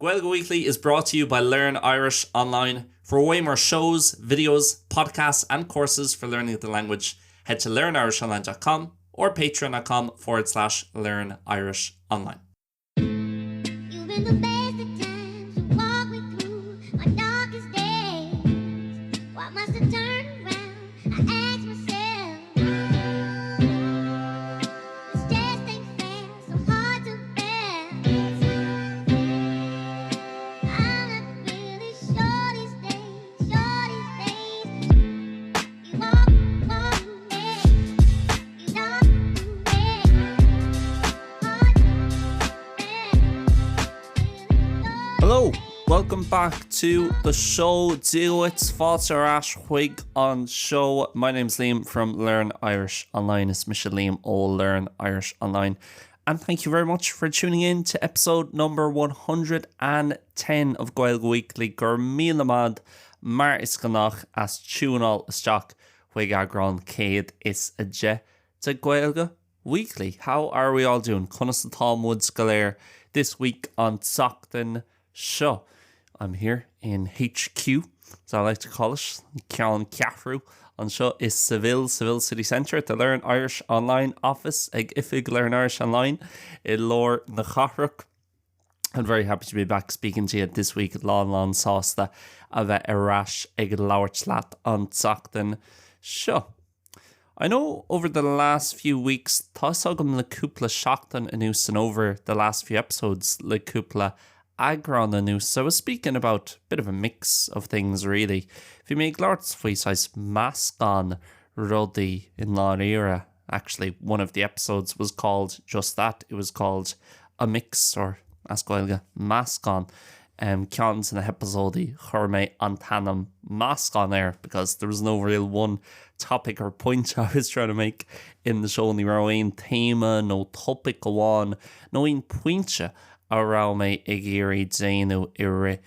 Gaeilge Weekly is brought to you by Learn Irish Online. For way more shows, videos, podcasts and courses for learning the language, head to learnirishonline.com or patreon.com/learnirishonline. You've been the best of times, you walk me through my darkest days. Why must I turn around? I ask myself. This just ain't fair, so hard to bear. I'm not really sure these days. You walk away, you don't Hello, welcome back to the show. It's Fáilte Ash Chuig on show. My name's Liam from Learn Irish Online. It's Mr. Liam O Learn Irish Online. And thank you very much for tuning in to episode number 110 of Gaeilge Weekly. Gur míle mad mar is gannach as túnál isteach chuig agran céad is a je to Gaeilge Weekly. How are we all doing? Conas the Talmud's Galéir this week on Céadaoin show. I'm here in HQ, as I like to call it, cabhrú on show is Seville City Centre at the Learn Irish Online office ag ifig Learn Irish Online in Lor na Chachruch. I'm very happy to be back speaking to you this week at Lán Sásta a bheith arash ag Lauertslaat on Céadaoin show. I know over the last few weeks, thosaitheoirí le cúpla seachtain anús and over the last few episodes le cúpla agran anús. So I was speaking about a bit of a mix of things really. If you make lots of size mascon ruddy in Láníra, actually one of the episodes was called just that. It was called a mix or as Gaeilge mascon. Ceans in the éascaidí chur mé an tanam mascon there because there was no real one topic or point I was trying to make in the show. Ní raibh aon téma, no topic amháin, no aon pointe around me ag éirí déanú ire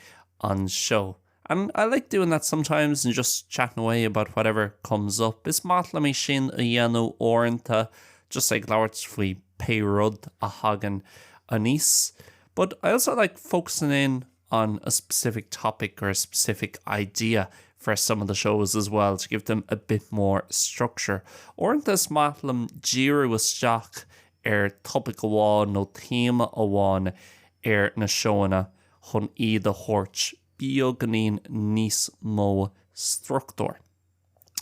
on show. And I like doing that sometimes and just chatting away about whatever comes up. Is mátla mé sin a dhéanú orintha, just like Lauert faoi péród a hagan aníos. But I also like focusing in on a specific topic or a specific idea for some of the shows as well to give them a bit more structure. Orintha's mátlam díru isteach topic amháin no téma amháin na seoanna chun iad a chóirt beagnaín níos mó structúr.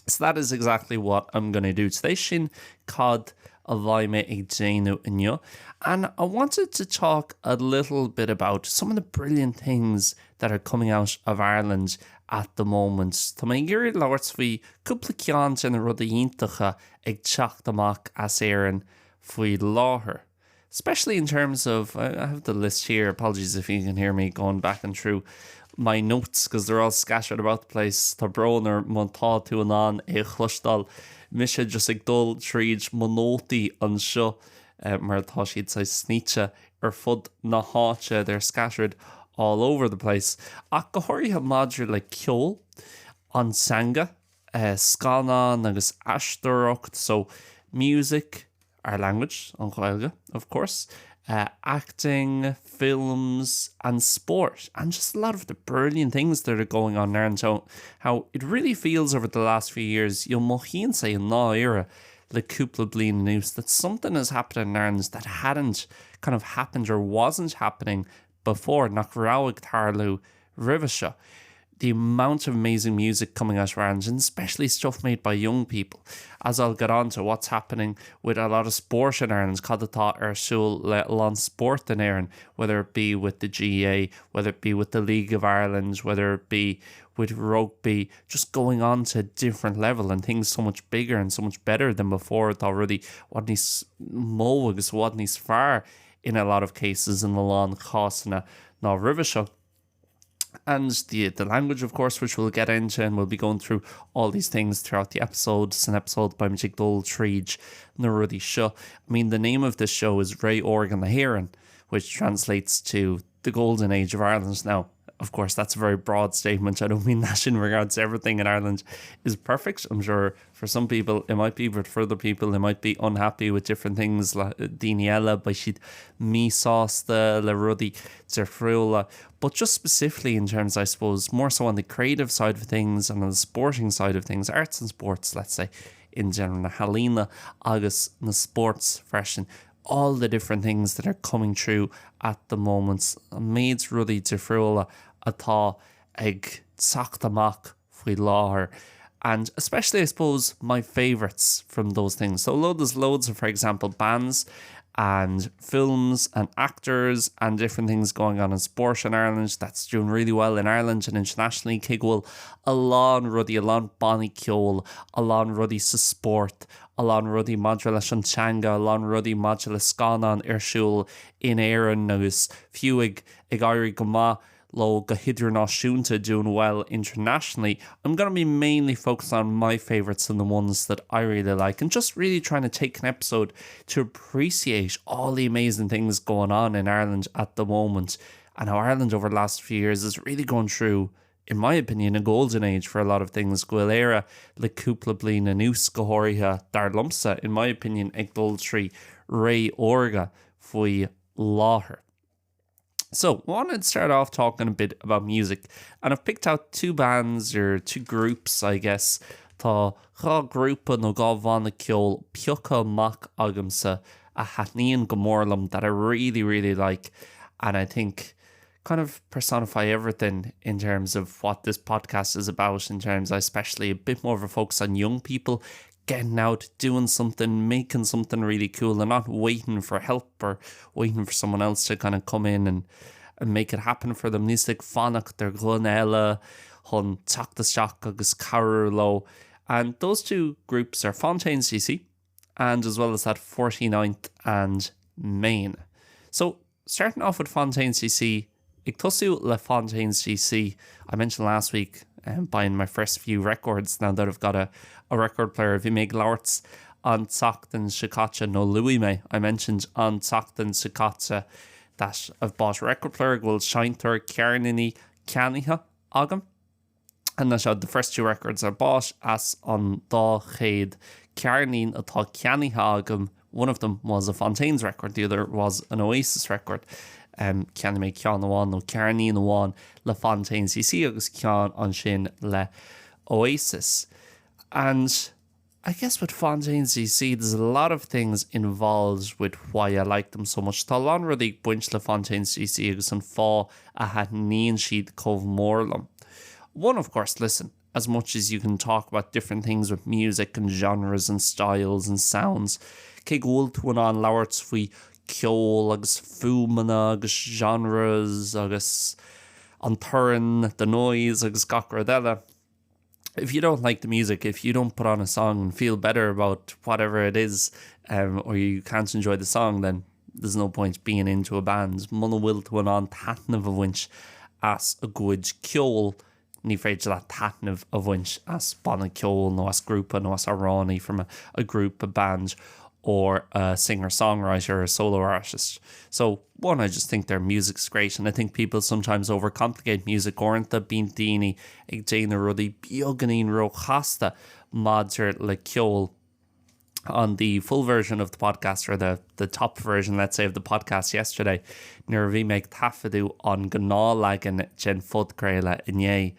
So that is exactly what I'm going to do today. Sin cad a bhaime ag déanú inniu. And I wanted to talk a little bit about some of the brilliant things that are coming out of Ireland at the moment. Tá mé géirí labhairt faoi cúpla ceann in rud a dhéantacha ag teacht amach as éireann faoi láthair. Especially in terms of, I have the list here, apologies if you can hear me going back and through my notes because they're all scattered about the place. Tá bronar montá tú an chlustal. Mise just ag dul tríd monótaí an seo mar tá siad sa sníte fud na háte. They're scattered all over the place. Ach go háirithe maidir le ceol an sanga, scanán agus aisteacht, so music, our language, on Gaeilge, of course, acting, films, and sport, and just a lot of the brilliant things that are going on there. And so, how it really feels over the last few years, you'll mochín say in lá era, le cúpla bliain news, that something has happened in Ireland that hadn't kind of happened or wasn't happening before. Nach raibh tarlú rivisha. The amount of amazing music coming out of Ireland, and especially stuff made by young people. As I'll get on to what's happening with a lot of sport in Ireland, cadatá siúl le lán sport in Éireann, whether it be with the GAA, whether it be with the League of Ireland, whether it be with rugby, just going on to a different level and things so much bigger and so much better than before. It already what níos mó agus what níos far in a lot of cases in the lán chásna ná rivisha. And the language, of course, which we'll get into, and we'll be going through all these things throughout the episode. It's an episode by Mjig Dul Tríd na Rudí Seo. I mean, the name of this show is Órga hÉireann, which translates to the Golden Age of Ireland. Now, of course, that's a very broad statement. I don't mean that in regards to everything in Ireland is perfect. I'm sure for some people it might be, but for other people they might be unhappy with different things. Like daoine eile by siad mísásta le rudaí dearfriúla. But just specifically in terms, I suppose, more so on the creative side of things and on the sporting side of things, arts and sports, let's say, in general, na halína agus na sports freisin, all the different things that are coming through at the moment. Méid rudaí dearfriúla atá ag teacht amach faoi láthair. And especially, I suppose, my favourites from those things. So there's loads of, for example, bands and films and actors and different things going on in sport in Ireland that's doing really well in Ireland and internationally. Kigwell, alán rudí, alán bonny ceol, alán rudí sa sport, alán rudí madra leis an teanga, alán rudí madra le scanán arsúil in éireann agus fiú ag éirí go maith lo go híreann doing well internationally. I'm going to be mainly focused on my favourites and the ones that I really like, and just really trying to take an episode to appreciate all the amazing things going on in Ireland at the moment, and how Ireland over the last few years is really going through, in my opinion, a golden age for a lot of things. Gaeilge le cúpla bliain anuas go háirithe dar lumsa, in my opinion, ag dul trí Órga faoi láthair. So, I wanted to start off talking a bit about music, and I've picked out two bands, or two groups, I guess. Tá gá grúpa nó gá bhanna ceol peocha amach agamsa a haithníonn go mórlam that I really, really like, and I think kind of personify everything in terms of what this podcast is about, in terms, especially a bit more of a focus on young people getting out, doing something, making something really cool, and not waiting for help or waiting for someone else to kind of come in and make it happen for them. Níos like fannach der glun eile, chun teachtasteach agus cabhrú lo. And those two groups are Fontaine CC, and as well as that 49th and Main. So starting off with Fontaine CC, ag tosú le Fontaine CC, I mentioned last week buying my first few records now that I've got a record player. If you make larts on teacht and Shikatcha no Louis me, I mentioned on teacht and Shikatcha that I've bought a record player will Sheinter Cearnini Ceanitha agam, and that's the first two records I bought as on dá chéad Cearnín atá Ceanitha agam. One of them was a Fontaine's record, the other was an Oasis record. Ceanna mé cean amháin nó Cearnín amháin le Fontaine CC agus cean an sin le Oasis. And I guess with Fontaine CC, there's a lot of things involved with why I like them so much. Tá lán rud ag buint le Fontaine CC agus an fá a haithníonn siad chomhpháirtíocht. One, of course, listen, as much as you can talk about different things with music and genres and styles and sounds, cé ghfuil tú an labhairt faoi ceol agus fuaimhneach agus genres agus an tuireann, the noise agus gach eile. If you don't like the music, if you don't put on a song and feel better about whatever it is, or you can't enjoy the song, then there's no point being into a band. Muna bhfuil tú an taitneamh a bhaint as a good ceol, ní féidir le taitneamh a bhaint as banna ceol nó as grúpa nó as aránaí from a group, a band, or a singer-songwriter or a solo artist. So, one, I just think their music's great, and I think people sometimes overcomplicate music, orintha bíonn daoine ag déanamh rudaí beaganín rochasta maidir le ceol. On the full version of the podcast, or the top version, let's say, of the podcast yesterday, nuair bhí méid taifeadú on Gnáthleagan gen fud craile inné,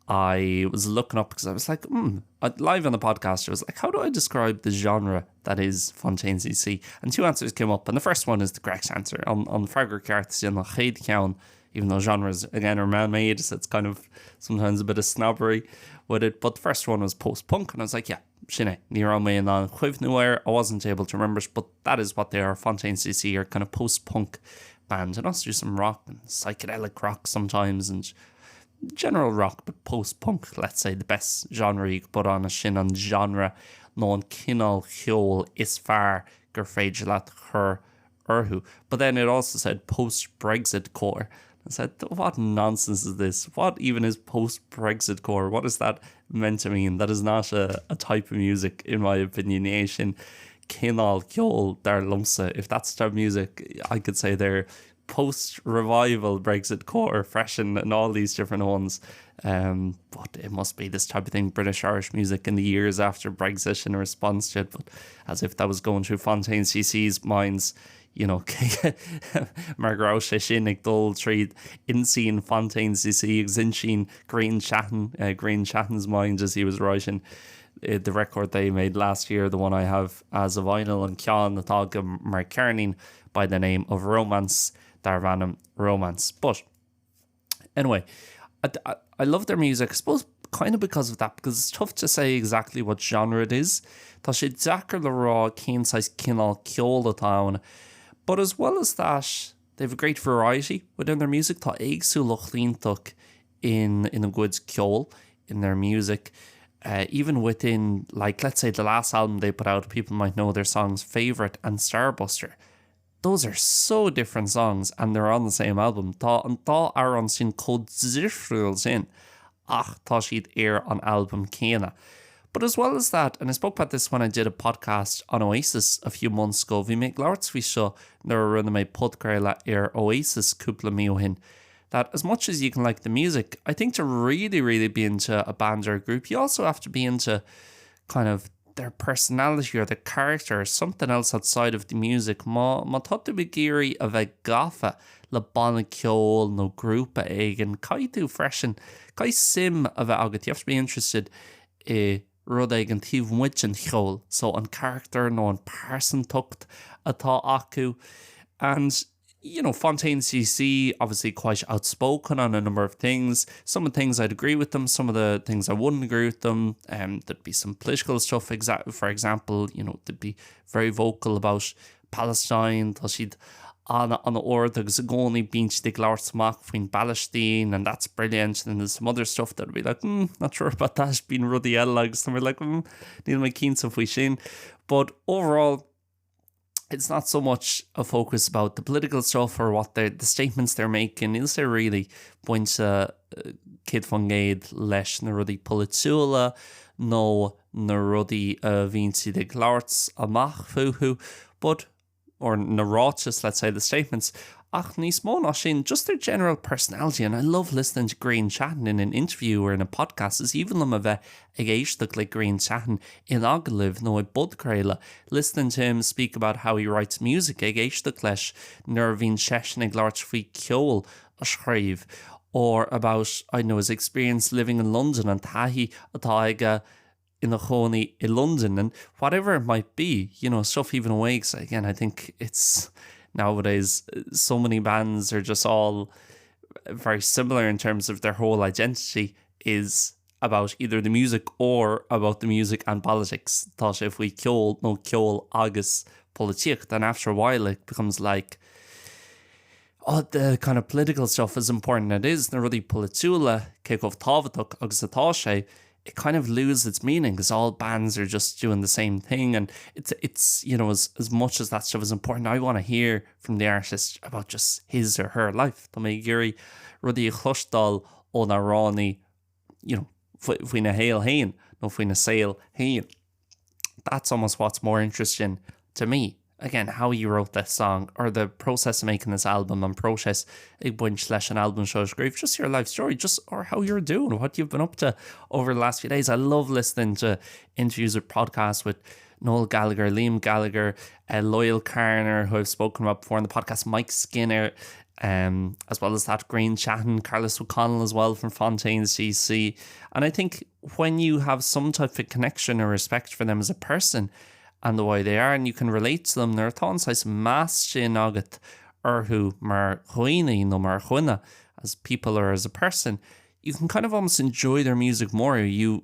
I was looking up because I was like, live on the podcast, I was like, how do I describe the genre that is Fontaine CC? And two answers came up, and the first one is the correct answer. On Freigur Ceart na chéad ceann, even though genres, again, are man-made, so it's kind of sometimes a bit of snobbery with it. But the first one was post-punk, and I was like, yeah, sinné, ní raibh mé an chuimh nuair. I wasn't able to remember it, but that is what they are. Fontaine CC are kind of post-punk band, and also do some rock and psychedelic rock sometimes, and general rock, but post-punk, let's say, the best genre you could put on a sin on genre, nó an cinál cheol is fearr gur féidir leat chur orthú. But then it also said post-Brexit core. I said, what nonsense is this? What even is post-Brexit core? What is that meant to mean? That is not a type of music, in my opinion. Cinál ceol dar lumsa. If that's their music, I could say they're post-revival Brexit core freshen and all these different ones. But it must be this type of thing, British Irish music in the years after Brexit in response to it. But as if that was going through Fontaine CC's minds, you know, Margaret sin ag dul tríd insín Fontaine CC ag sin Green Chatton's mind as he was writing the record they made last year, the one I have as a vinyl, and ceann atá go mar cearnaín by the name of Romance, dar bhanam Romance. But anyway, I love their music, I suppose kind of because of that, because it's tough to say exactly what genre it is. Tá sé deacair le rá céansáis cinál ceol atá. But as well as that, they have a great variety within their music. Tá éagsúlach líontach in a good ceol in their music. Even within, like, let's say the last album they put out, people might know their songs Favourite and Starbuster. Those are so different songs and they're on the same album. Tá an dá aran sin cód zirfriúil sin, ach tá siad an album céanna. But as well as that, and I spoke about this when I did a podcast on Oasis a few months ago, we make lots of show there run my podcast Oasis cúpla mío hin. That as much as you can like the music, I think to really, really be into a band or a group, you also have to be into kind of their personality or their character or something else outside of the music. Ma tuttu bigiri of a gafa le bonna ceol no grúpa aigen caiitú freshen cai sim of a agat. You have to be interested rud aigen tív muid an ceol, so an character no an person tucht atá acu. And you know, Fontaine CC, obviously quite outspoken on a number of things. Some of the things I'd agree with them, some of the things I wouldn't agree with them. There'd be some political stuff, for example, you know, they'd be very vocal about Palestine. She'd on the Órga agus agónaí bínt de glártamach faoin Palestine, and that's brilliant. And there's some other stuff that'd be like, not sure about that, being ruddy ellags. And we're like, need my keen stuff we shin. But overall, it's not so much a focus about the political stuff or what the statements they're making. Is there really pointe céad fan gcéad leis na rudí politiúla nó na rudí víntí de glárts amach fuhu, but or na ráites, let's say the statements. Ach níos mó ná sin, just their general personality. And I love listening to Green Chatton in an interview or in a podcast. Is even them a bheith ag éisteacht like Green Chatton in agaliv no ag budcréile. Listening to him speak about how he writes music ag éisteacht leis nuair bhín sesin ag láirt faoi ceol a schreiv, or about, I know, his experience living in London and tahi atá ag in the chónaí in London, and whatever it might be, you know, stuff even awakes. Again, I think it's nowadays so many bands are just all very similar in terms of their whole identity is about either the music or about the music and politics. Thought if we ceol no ceol agus políocht, then after a while it becomes like, oh, the kind of political stuff is important. It is na rudí politiúla cé go tábhaach agus atá sé, it kind of loses its meaning because all bands are just doing the same thing. And it's you know, as much as that stuff is important, I want to hear from the artist about just his or her life. Tá mé géirí rudí chlustal ó na ránaí, you know, faoin na héal hain nó faoin na saoil hain. That's almost what's more interesting to me. Again, how you wrote this song or the process of making this album and process ag buint leis an album show scríb, just your life story, just or how you're doing, what you've been up to over the last few days. I love listening to interviews or podcasts with Noel Gallagher, Liam Gallagher, Loyal Carner, who I've spoken about before in the podcast, Mike Skinner, as well as that Green Chatton, Carlos O'Connell as well from Fontaine CC. And I think when you have some type of connection or respect for them as a person and the way they are, and you can relate to them, they're tánsais más sin agat who mar chuoine no mar chuine as people or as a person, you can kind of almost enjoy their music more. I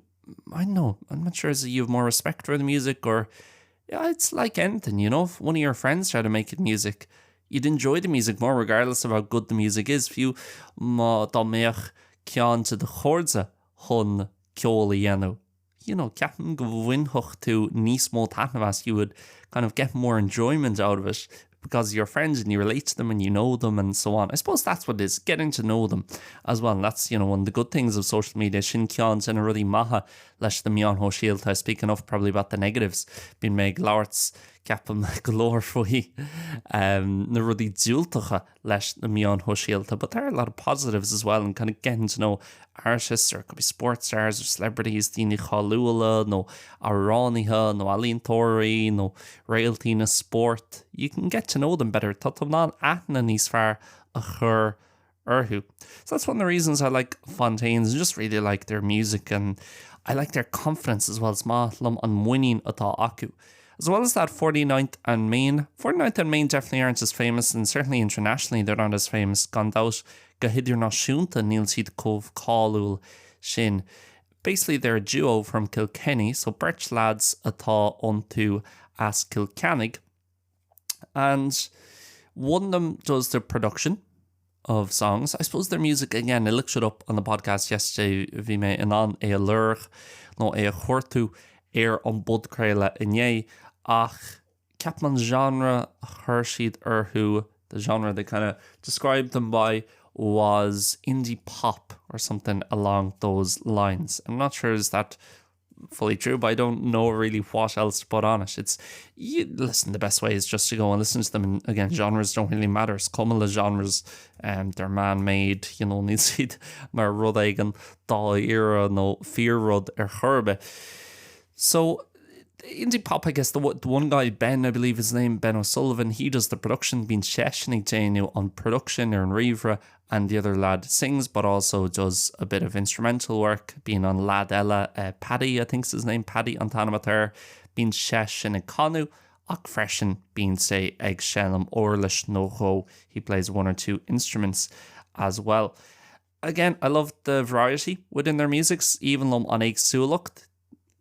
don't know, I'm not sure if you have more respect for the music, or yeah, it's like anything, you know, if one of your friends try to make music, you'd enjoy the music more regardless of how good the music is. If you ma dá méach ceann to the chordsa chun ceola dhéanamh, you know, ceapan go bhfuinthach tú níos mó taitneamh, you would kind of get more enjoyment out of it because you're friends and you relate to them and you know them and so on. I suppose that's what it is, getting to know them as well. And that's, you know, one of the good things of social media. Sin ceann sin a rudí maithe leis the meán ho síalta. I speak enough probably about the negatives. Bín méid láirts ceapam golóir faoi na rudí diúltacha leis na míon thoisialta, but there are a lot of positives as well, and kind of getting to know artists, or it could be sports stars or celebrities, daoine chaúla, nó aránithe, nó alíontóirí, nó réaltaí na sport. You can get to know them better. Tá ná aithne níos fearr a chur orthu. So that's one of the reasons I like Fontaines, and just really like their music, and I like their confidence as well. It's lum an winning atá acu. As well as that, 49th and Main. 49th and Main definitely aren't as famous, and certainly internationally they're not as famous. Gandát go hÉireann níl siad chomhpháirtíocht sin. Basically, they're a duo from Kilkenny, so Birch lads atá onto as Kilkennig. And one of them does the production of songs. I suppose their music, again, I looked it up on the podcast yesterday, bhí mé in an é a lurch, nó é a chuirtú an bud creile inné, ach ceapman genre chur siad orthu, the genre they kind of described them by was indie pop or something along those lines. I'm not sure is that fully true, but I don't know really what else to put on it. Listen, the best way is just to go and listen to them, and again, genres don't really matter. It's cumla genres, they're man-made, ní siad mar rud éigeann dá éire nó fear rud churbe. So indie pop, I guess the one guy, Ben, I believe his name, Ben O'Sullivan, he does the production, being sessioning Déanta on production or in Rivra, and the other lad sings but also does a bit of instrumental work, being on Lad Ella, Paddy, I think's his name, Paddy on Tanamater, being session in Conu, ach freshen being say Egg Shellum Orlish no ho. He plays one or two instruments as well. Again, I love the variety within their musics, even though on éagsúlacht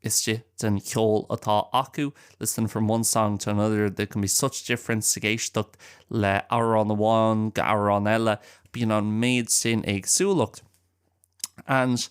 isje den cheol atá acu, listening from one song to another, there can be such difference éisteacht le áran amháin go áran eile, being on made sin éagsúlacht. And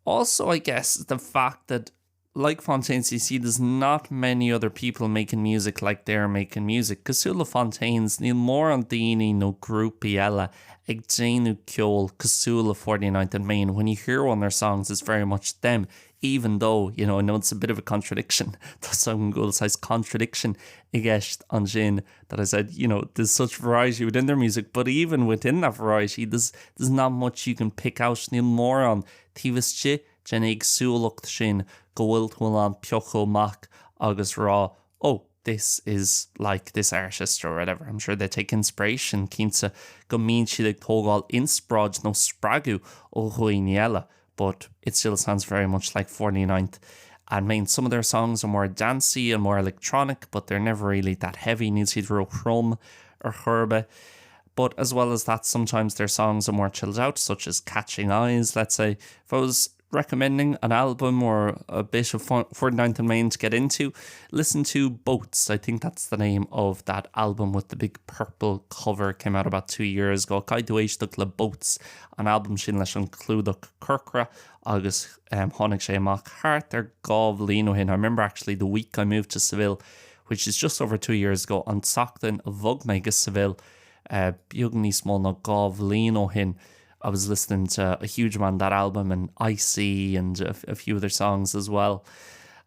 also, I guess, the fact that like Fontaines, you see there's not many other people making music like they're making music. Cosúla Fontaines, níl mór an daoine nó grúpi eile ag déanú ceol cosúla 49th and Main. When you hear one of their songs, it's very much them, even though, I know it's a bit of a contradiction. There's some good-sized contradiction I guess on sin that I said, there's such variety within their music, but even within that variety, there's not much you can pick out. Níl mór an tíbhaiste gen éagsúlacht sin go bhfuil an piocho mac agus rá, this is like this artist or whatever. I'm sure they take inspiration cínta go mín siad ag tógáil inspráid nó spragu ó dhaoine eile, but it still sounds very much like 49th and Main. Some of their songs are more dancey and more electronic, but they're never really that heavy, níl siad ro chrum or churbe. But as well as that, sometimes their songs are more chilled out, such as Catching Eyes, let's say. If I was recommending an album or a bit of 49th and Main to get into, listen to Boats. I think that's the name of that album with the big purple cover. Came out about 2 years ago. Caiú éisteacht le Boats, an album sin leis an clúdach curcra agus tháinig sé amach thart ar gcomhlín ó hin. I remember actually the week I moved to Seville, which is just over 2 years ago, an Sachtain a bhog me go Seville, beag níos mó na gcomhlín ó hin. I was listening to a huge amount of that album and Icy and a few other songs as well.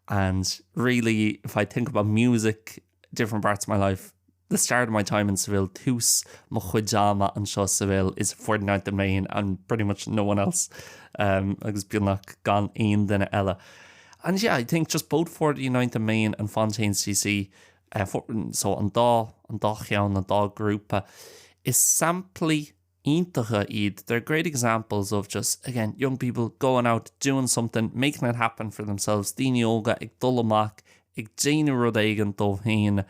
And really, if I think about music, different parts of my life, the start of my time in Seville, Tús, mo chuidama and seo Seville is 49th and Main and pretty much no one else. Agus bíonach gan aon duine eile. And yeah, I think just both 49th and Main and Fontaines CC, so an dá cheann, an dá grúpa, is samply iontacha iad. They're great examples of just, again, young people going out, doing something, making it happen for themselves. Daoine óga ag dul amach, ag déanú rud éigeann dó féin,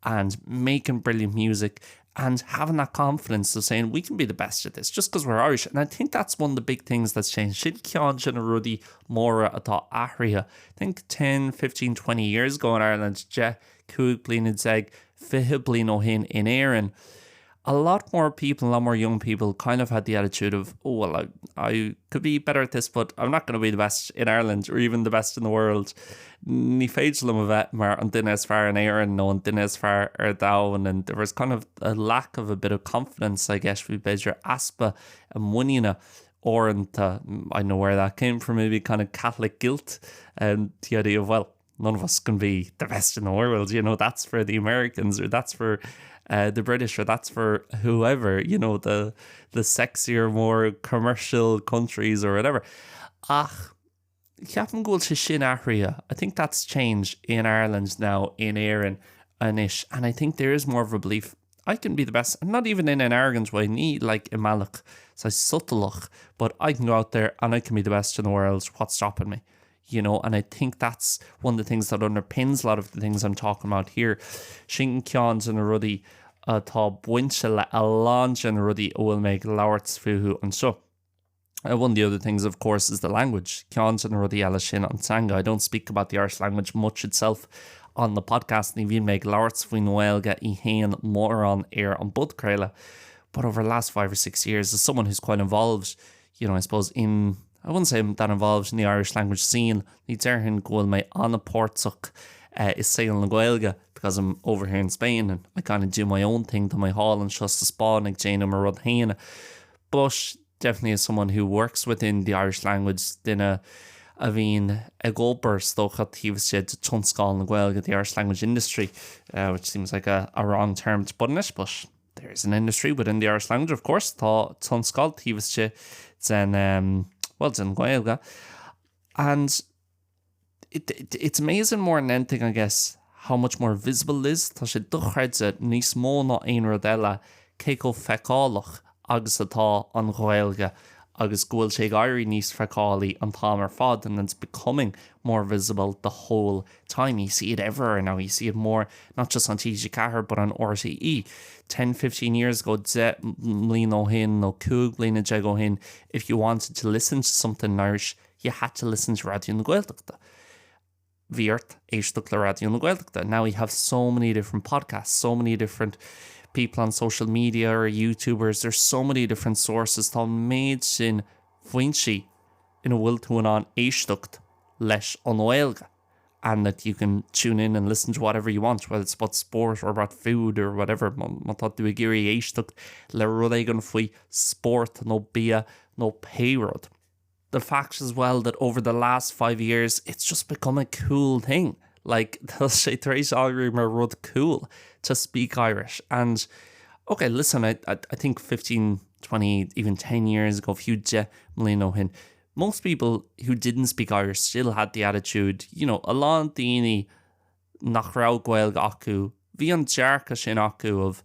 and making brilliant music and having that confidence of saying we can be the best at this just because we're Irish. And I think that's one of the big things that's changed. Sin ceann sin a rudí móra atá athraithe. I think 10, 15, 20 years ago in Ireland, cúig bliain ag 5 bliain ó hin in éireann, a lot more people, a lot more young people kind of had the attitude of, I could be better at this, but I'm not going to be the best in Ireland or even the best in the world. Ní féidir liom a bheith mar an duine is fearr in éireann nó an duine is fearr ar dhaoine, and there was kind of a lack of a bit of confidence, I guess, with beidir aspa and muíine orintha. I know where that came from, maybe kind of Catholic guilt, and the idea of, none of us can be the best in the world. You know, that's for the Americans, or that's for the British, or that's for whoever, you know, the sexier, more commercial countries or whatever. Ach, ceapan gúil sé sin aithrí. I think that's changed in Ireland now, in éireann and ish. And I think there is more of a belief I can be the best, and not even in an arrogant way, ní like imalach, so subtlech, but I can go out there and I can be the best in the world. What's stopping me? You know, and I think that's one of the things that underpins a lot of the things I'm talking about here. Sin ceann in a ruddy tá buinte le a lange in a ruddy will make laureates fuhu and so. One of the other things, of course, is the language. Ceann in a ruddy eile sin an sanga. I don't speak about the Irish language much itself on the podcast, ni bhíonn méid laureates faoin Gaeilge I héan mór an an bud creile. But over the last 5 or 6 years, as someone who's quite involved, you know, I suppose I wouldn't say I'm that involved in the Irish language scene, ní dearhin gofuil mé an pórtach is saying na Gaeilge, because I'm over here in Spain and I kind of do my own thing to my hall and just to spawn ag Jane mar rud héine. But definitely as someone who works within the Irish language, dinna a bhín a gulper stocha tíobhas to tunscáil na Gaeilge, the Irish language industry, which seems like a wrong term to put in it, but there is an industry within the Irish language, of course. Tá tunscáil tíobhas den Gaeilge. And it's amazing more than anything, I guess, how much more visible it is. Tá sé duchreidse níos mó ná aon rud eile cé go feicáilach agus atá an Gaeilge, agus gúil sé gairí níos feicálaí an tá mar fad, and it's becoming more visible the whole time. You see it everywhere now. You see it more, not just on TG Cahir, but on RTE. 10-15 years ago, mlín ó hin, no cúg blín a jeg ó hin, if you wanted to listen to something in Irish, you had to listen to Radio na Gaeltachta. Bhíart éisteacht le Radio na Gaeltachta. Now we have so many different podcasts, so many different people on social media or YouTubers. There's so many different sources. Tá méid sin foinsi in a bhfuil tú an éisteacht leis an Gaeilge, and that you can tune in and listen to whatever you want, whether it's about sport or about food or whatever. Man tá tú géirí éisteacht le rud éigean faoi sport, no bia, no payrod. The fact as well that over the last 5 years, it's just become a cool thing. Like, they'll say thosaitheoirí mar rud cool to speak Irish. And, okay, listen, I think 15, 20, even 10 years ago, if you hin, most people who didn't speak Irish still had the attitude, you know, a lá daoine nach rá Gaeilge acu, bhí an dearca sin acu of,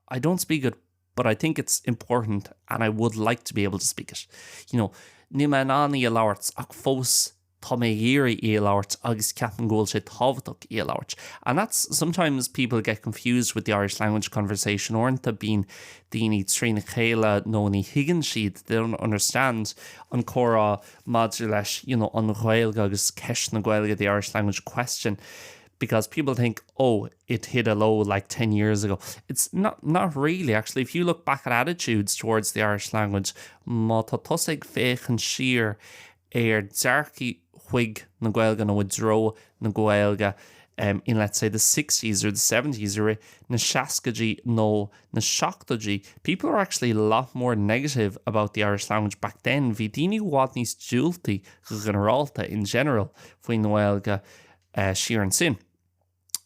I don't speak it, but I think it's important and I would like to be able to speak it. You know, ní me nánaí a laureates ach fós tá mé géirí a laureates agus ceapan gúil sé tábhachtach a laureates. And that's sometimes people get confused with the Irish language conversation, orintha being daoine trína chéile nó ní higann siad. They don't understand an córa maidir leis, you know, an Gaeilge agus ceist na Gaeilge, the Irish language question, because people think, it hit a low like 10 years ago. It's not really, actually. If you look back at attitudes towards the Irish language, má tá tosaigh féchan siar dearcaí chuig na Gaeilge nó dro na Gaeilge in, let's say, the 60s or the 70s, or na seascaidí nó na seachtaidí. People are actually a lot more negative about the Irish language back then. Bhí daoine bhád níos dúiltaí go generalta in general faoin na Gaeilge siar an sin.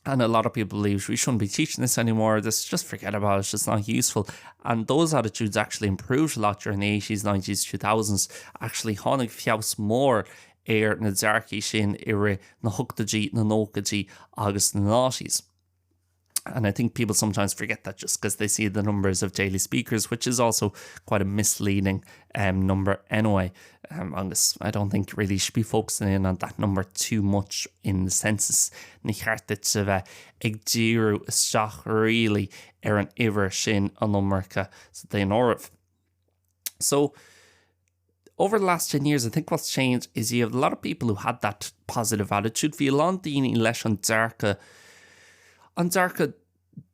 And a lot of people believe we shouldn't be teaching this anymore. Just forget about it. It's just not useful. And those attitudes actually improved a lot during the 80s, 90s, 2000s. Actually, tháinig feabhas mór na dearcaí sin na thugtaidí, na nócaidí, agus na náisiís. And I think people sometimes forget that just because they see the numbers of daily speakers, which is also quite a misleading number anyway. I don't think really should be focusing in on that number too much in the census. Ní cheartid sa bheith ag díriú isteach really an iver sin an nummercha sa daon oribh. So over the last 10 years, I think what's changed is you have a lot of people who had that positive attitude. Bhí a lot daoine leis an dearca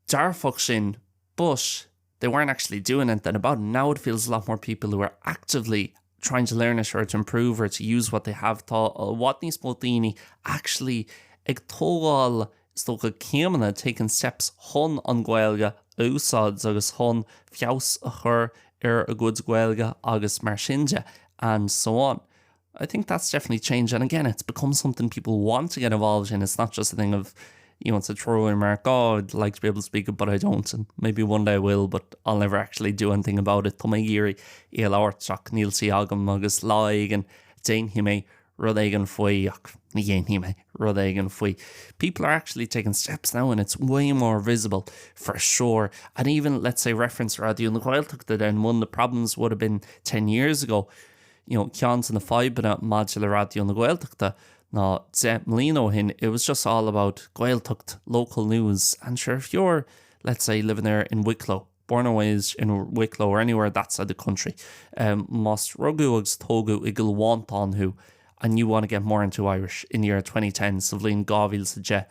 darfach sin, but they weren't actually doing it. And about now it feels a lot more people who are actively trying to learn it or to improve or to use what they have taught. What níos mó daoine actually ag tógáil stocha céimena taking steps chun an Gaeilge úsáid agus chun feabhas a chur a good Gaeilge agus mar sinne and so on. I think that's definitely changed. And again, it's become something people want to get involved in. It's not just a thing of, it's a throwaway remark, oh, I'd like to be able to speak it, but I don't. And maybe one day I will, but I'll never actually do anything about it. Tá mé géirí éasca níl sí agam agus láigean déanhí mé rud éigean faoi ach ní dhéanhí mé rud éigean faoi. People are actually taking steps now and it's way more visible for sure. And even, let's say, reference Radio na Gaeltachta, then one of the problems would have been 10 years ago, ceann na fáibeanna moille Radio na Gaeltachta, ná 10 mbliana hin, it was just all about Gaeltacht, local news. And sure, if you're, let's say, living there in Wicklow, born and raised in Wicklow or anywhere that side of the country, most rugu agus tógu igil want on who, and you want to get more into Irish in year 2010, so bhíonn gábhíl sa de,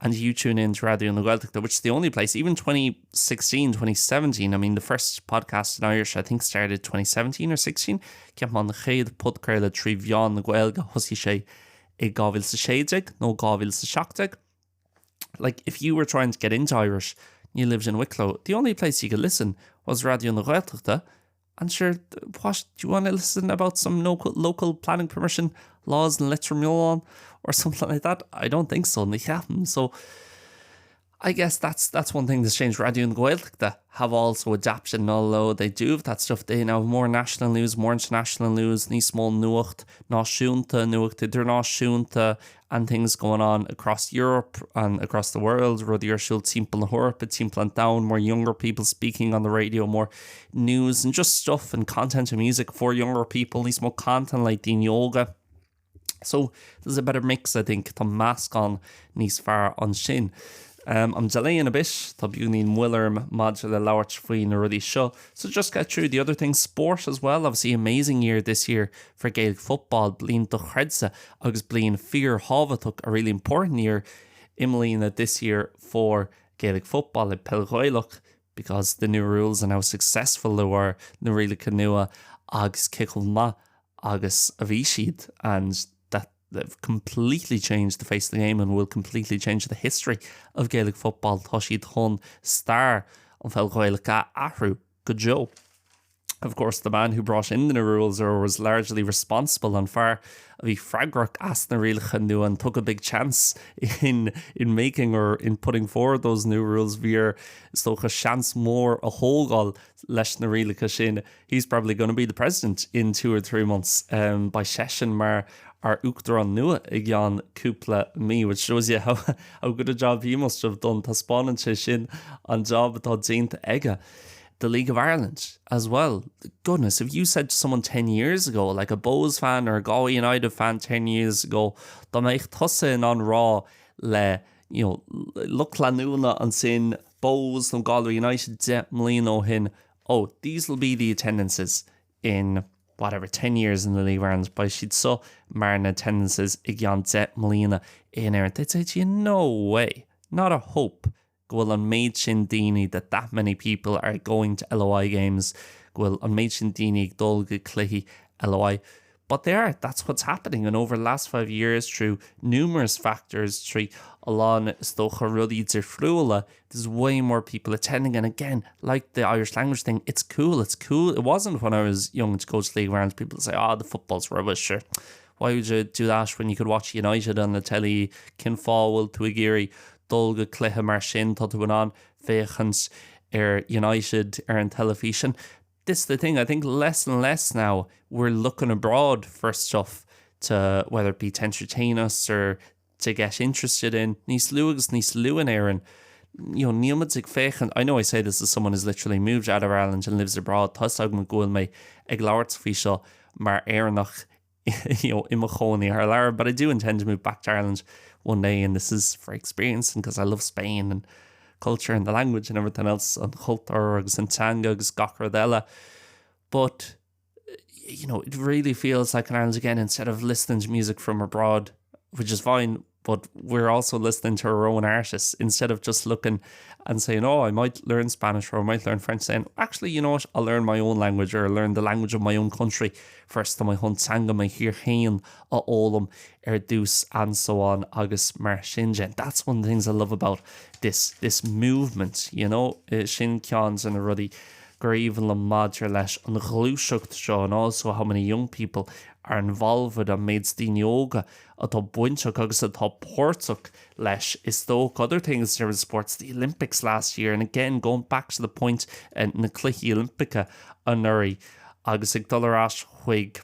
and you tune in to Radio na Gaeltachta, which is the only place, even 2016, 2017, I mean, the first podcast in Irish, I think, started 2017 or 16, ceap man na chéad podcréile trí bheán na Gaeilge, hosí sé ag gábhíl sa séideag, nó gábhíl sa seachtaig. Like, if you were trying to get into Irish, you lived in Wicklow, the only place you could listen was Radio na Gaeltachta. And sure, what, do you want to listen about some local planning permission laws and Lettermill or something like that? I don't think so. So I guess that's one thing that's changed. Radio na Gaeltachta have also adapted, and although they do have that stuff, they now have more national news, more international news, ní small nuacht, náisiúnta nuacht, idir náisiúnta, and things going on across Europe and across the world. Rudí ar siúil timpeall na Hórpa, timpeall an down, more younger people speaking on the radio, more news and just stuff and content and music for younger people, ní more content like the yoga. So there's a better mix, I think, to mask on níos fearr on sin. I'm delaying a bit, tá bíonín muilm moille labhairt faoin na rudí seo. So just get through the other things. Sport as well, obviously amazing year this year for Gaelic football. Bliain do chreidsa agus bliain fear hábhaach, a really important year imlína this year for Gaelic football in Pelghailach, because the new rules and how successful they were na rialacha nua agus ciceal ma agus a bhí siad, and they've completely changed the face of the game and will completely change the history of Gaelic football. Tá siad chun star an Pelghailach ahrú go Joe. Of course, the man who brought in the new rules or was largely responsible and far of the fragrach as na rialacha nua and took a big chance in making or in putting forward those new rules via stocha chance more a hógáil leis na rialacha sin. He's probably going to be the president in 2 or 3 months by session mar ar uachtarán nua ag an cúpla mí, which shows you how good a job he must have done. Tá spáinnte sin an job atá Déanta aige. The League of Ireland as well. Goodness, if you said to someone 10 years ago, like a Bows fan or a Galway United fan 10 years ago, da meich tusa in on raw le, look lanúna an sin Bows and Galway United 10 mbliana hin. Oh, these will be the attendances in whatever 10 years in the League of Ireland, but she'd so marna attendances ag an 10 mbliana in there. They'd say to you, no way, not a hope. Well, on Maid Sin Dini that many people are going to LOI games. Well, on Maid Sin Dini, Dulga, Clicky, LOI. But they are. That's what's happening. And over the last 5 years, through numerous factors, through along stocha rudí friúla, there's way more people attending. And again, like the Irish language thing, it's cool. It's cool. It wasn't when I was young to coach League of Ireland. People say, the football's rubbish. Sure. Why would you do that when you could watch United on the telly, Kinfáil, Tuigiri, Dulga, Cléthe mar sin, tá tú an féchans United an television. This is the thing, I think less and less now we're looking abroad for stuff to, whether it be to entertain us or to get interested in. Níos luagus níos luan éireann. Níl ag féchan. I know I say this as someone who's literally moved out of Ireland and lives abroad. Thosaitheoirí goil mé ag labhairt faoi seo mar éireannach imachóní ar leabhar, but I do intend to move back to Ireland one day, and this is for experience and because I love Spain and culture and the language and everything else, and culture agus an tanga agus gach rodella. But it really feels like in Ireland again, instead of listening to music from abroad, which is fine, but we're also listening to our own artists instead of just looking and saying, I might learn Spanish or I might learn French, saying, actually, you know what, I'll learn my own language or learn the language of my own country first. My hun tanga, my hÉireann a ólam dús and so on, agus mar singe. That's one of the things I love about this movement, sin ceans and a ruddy gur even le maidir leis an ghluaiseacht seo, and also how many young people are involved with an méid daoine yoga atá buinteach agus atá pórtach leis is tóg other things in sports, the Olympics last year, and again going back to the point na cluichí Olympica an nuirí agus ag dulrás chuig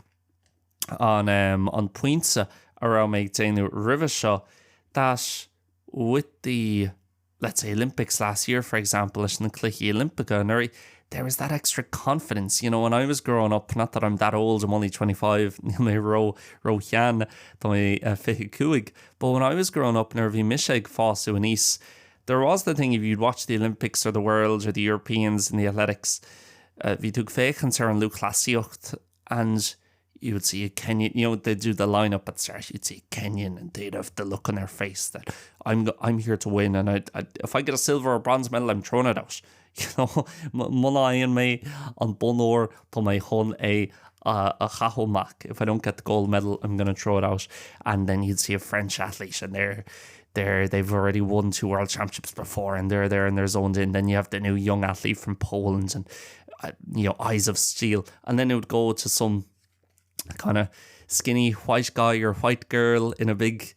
an puinte around méid déanú ribh seo that with the, let's say, Olympics last year, for example, leis na cluichí Olympica an nuirí, there was that extra confidence. You know, when I was growing up, not that I'm that old, I'm only 25, ro hÉireann, fiche but when I was growing up, nervy misheg fásu and east, there was the thing, if you'd watch the Olympics or the World or the Europeans in the athletics, vi tug féchans ar an leanúcht, and you would see a Kenyan, you know, they'd do the lineup at the start, you'd see a Kenyan, and they'd have the look on their face that I'm here to win, and if I get a silver or bronze medal, I'm throwing it out. You know, Mullayan me on Bonor to my hun a chahomak. If I don't get the gold medal, I'm gonna throw it out. And then you'd see a French athlete, and they've already won 2 world championships before, and they're there and they're zoned in. Then you have the new young athlete from Poland, and you know, eyes of steel. And then it would go to some kind of skinny white guy or white girl in a big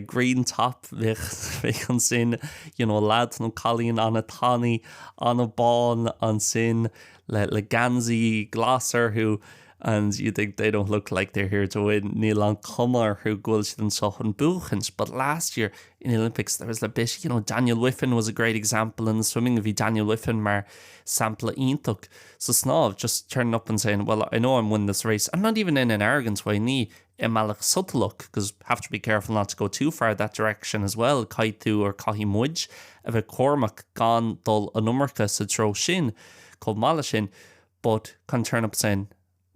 green top with an sin, you know, lad no Colleen on a tani on a ball on sin le Ganzi Glasser who, and you think they don't look like they're here to win. Níl an cumar who goes than sohan buchens. But last year in the Olympics there was a bit, you know, Daniel Wiffen was a great example in the swimming of Daniel Wiffen mar sample intuk. So snáv just turning up and saying, well, I know I'm winning this race. I'm not even in an arrogance way ní malach subtluk, because have to be careful not to go too far that direction as well. Kaitu or kahi muj of a cormac gan dul a nummerka sa tro shin called malashin, but can turn up saying,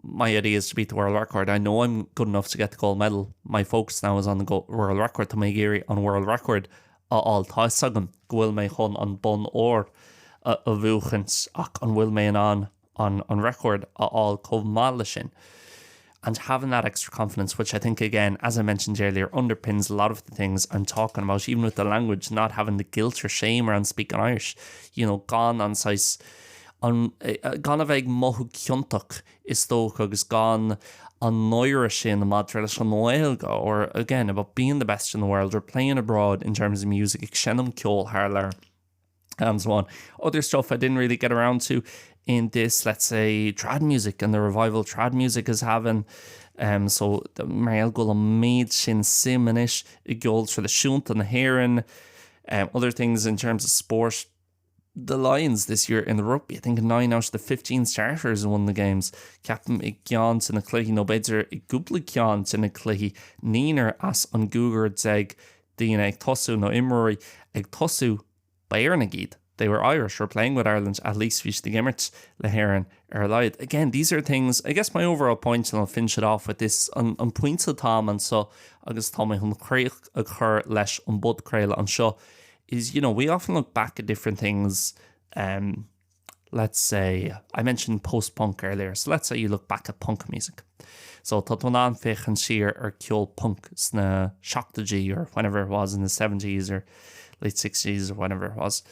my idea is to beat the world record. I know I'm good enough to get the gold medal. My focus now is on the world record to make Erie on world record. All thosaitheoirí gwil me chun an bon or a bhuachans ach an will me on record all chomhpháirtíocht. And having that extra confidence, which I think, again, as I mentioned earlier, underpins a lot of the things I'm talking about, even with the language, not having the guilt or shame around speaking Irish. You know, gone on size, gone a bheith mothú ciontach is tóg agus gone an nóire sin na mad leis an Órga, or again, about being the best in the world or playing abroad in terms of music, ag shenam ceol thar and so on. Other stuff I didn't really get around to in this, let's say, trad music and the revival trad music is having. So the Mariel go an méid sin simanish i gold for the shunt and the hÉireann. Other things in terms of sport, the Lions this year in the rugby, I think 9 out of the 15 starters won the games. Captain ag giant in a cluichí no beidir ag gubla giant in a cluichí nínar as an gúgur zeg daoine ag tosu no imróí ag tosu by éireann. They were Irish or playing with Ireland, at least fish the gimmert le hÉireann liat. Again, these are things, I guess my overall point, and I'll finish it off with this, an pointe tám and so agus tá mé hun chréich a chur leis an bud chréile an seo, is, you know, we often look back at different things. Let's say, I mentioned post-punk earlier, so let's say you look back at punk music. So tá tú an féchan siar ar ceol punk sna seachtaidí or whenever it was in the 70s or late 60s or whenever it was.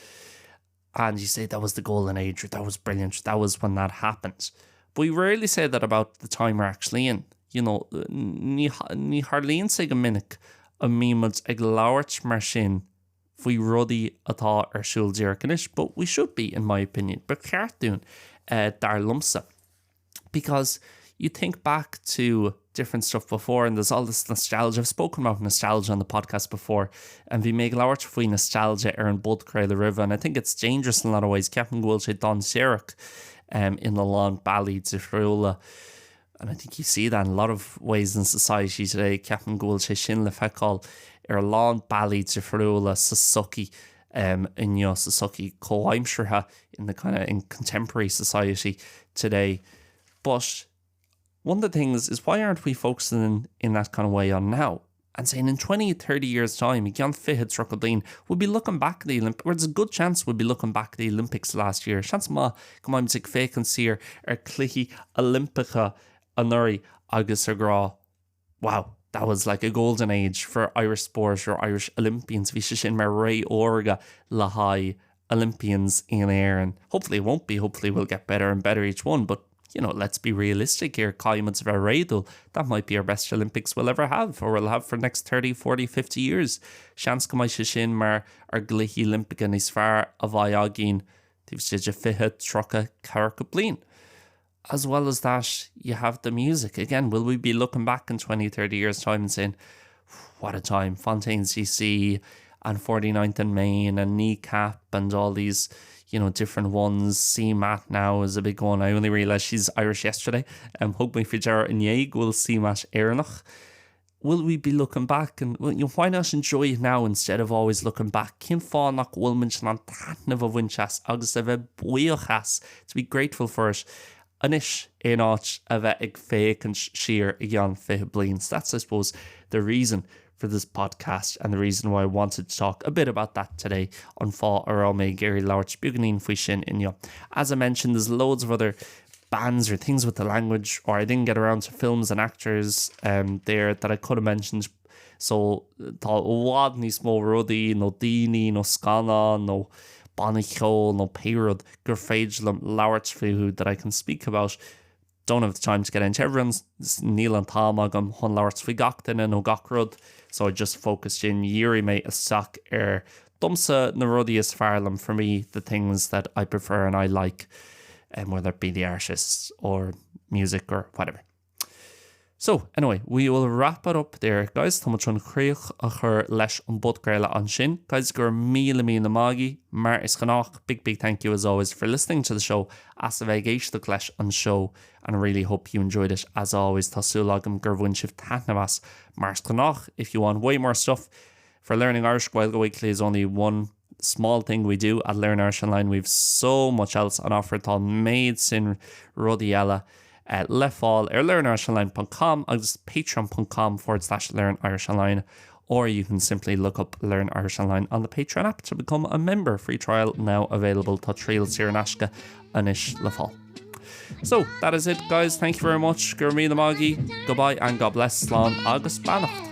And you say that was the golden age, or that was brilliant, that was when that happened. But we rarely say that about the time we're actually in. You know, ní harlíonn sig a minic a mímod ag labhairt mar sin faoi rudaí atá ar siúl dearcanis, but we should be, in my opinion. But ceartún dar lumsa. Because you think back to different stuff before, and there's all this nostalgia. I've spoken about nostalgia on the podcast before, and we make large for nostalgia ar an bud craile river, and I think it's dangerous in a lot of ways. Captain Gaeilge don Searach in the long ballad Zifrula, and I think you see that in a lot of ways in society today. Captain Gaeilge sin le feicáil ar long ballad Zifrula sa sucky in your sucky co-aimsirtha in the kind of in contemporary society today. But one of the things is, why aren't we focusing in that kind of way on now? And saying in 20, 30 years' time, Gian Fihid Struckledeen will be looking back at the Olympics, or there's a good chance we'll be looking back at the Olympics last year. Chance ma, come on, sig féchan siar cluichí Olympica anuri agus ar grá. Wow, that was like a golden age for Irish sport or Irish Olympians. Vi sin mar Órga le haid Olympians in éireann. Hopefully it won't be. Hopefully we'll get better and better each one. But, let's be realistic here. Caiimid bheith réadúil, that might be our best Olympics we'll ever have, or we'll have for the next 30, 40, 50 years. Seans go mai se sin mar ar gluichí Olympica níos fearr a bhaid agin tíobh siad fiche trocha carcha bliain. As well as that, you have the music. Again, will we be looking back in 20, 30 years' time and saying, what a time, Fontaine CC and 49th and Main and Kneecap and all these, different ones. CMAT now is a big one. I only realised she's Irish yesterday. Hug me fijar in Yeig will CMAT éireannach. Will we be looking back and why not enjoy it now instead of always looking back? Cin fánach bhfuil muid an taitneamh a bhainteas agus a bheith buíochas to be grateful for it. Anis in áit a bheith ag féic an siar i gceann fiche bliain. So that's, I suppose, the reason for this podcast and the reason why I wanted to talk a bit about that today on Fá Ará mé Géirí Labhairt Beaganín faoi sin inniu. As I mentioned, there's loads of other bands or things with the language, or I didn't get around to films and actors there that I could have mentioned. So tá bhád níos mó rudaí, nó daoine, nó scana, nó banachol, no peirod, gur féidlam labhairt fiú that I can speak about. Don't have the time to get into everyone's níl an táim agam chun labhairt faoi gach duine nó gach rud, so I just focused in dhéirí mé isteach ar dumsa na rudaí is fearlam for me, the things that I prefer and I like, whether it be the artists or music or whatever. So, anyway, we will wrap it up there, guys. Tá much an chríoch a chur leis an budgréile an sin. Guys, gur míle mágaí, mar is gnách. Big thank you as always for listening to the show. As a bheith éisteacht leis an show, and I really hope you enjoyed it. As always, tá súlagam gur bhain sibh taitneamh mar is gnách. If you want way more stuff for learning Irish, Gaeilge Weekly is only one small thing we do at Learn Irish Online. We've so much else on offer. Tá méid sin rudaí eile. Leafáil ar learnirishonline.com agus patreon.com/learnirishonline, or you can simply look up Learn Irish Online on the Patreon app to become a member. Free trial now available. Tá trial siar éasca anis le fáil. So that is it, guys. Thank you very much. Gur míle mágaí. Goodbye and God bless. Slán agus beannacht.